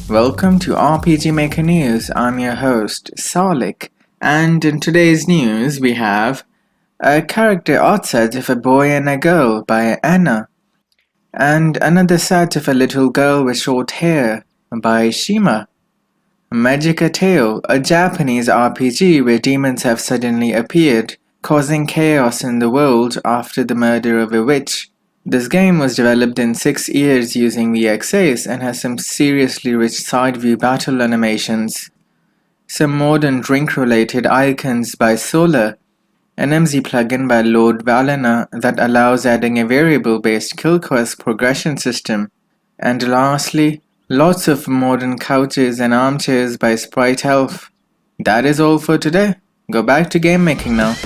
Welcome to RPG Maker News. I'm your host, Salik, and in today's news we have a character art set of a boy and a girl by Anna, and another set of a little girl with short hair by Shima. Magica-Tale, a Japanese RPG where demons have suddenly appeared, causing chaos in the world after the murder of a witch. This game was developed in 6 years using VXAs and has some seriously rich side view battle animations, some modern drink-related icons by Solar, an MZ plugin by Lord Valena that allows adding a variable-based kill quest progression system, and lastly, lots of modern couches and armchairs by Sprite Elf. That is all for today. Go back to game making now.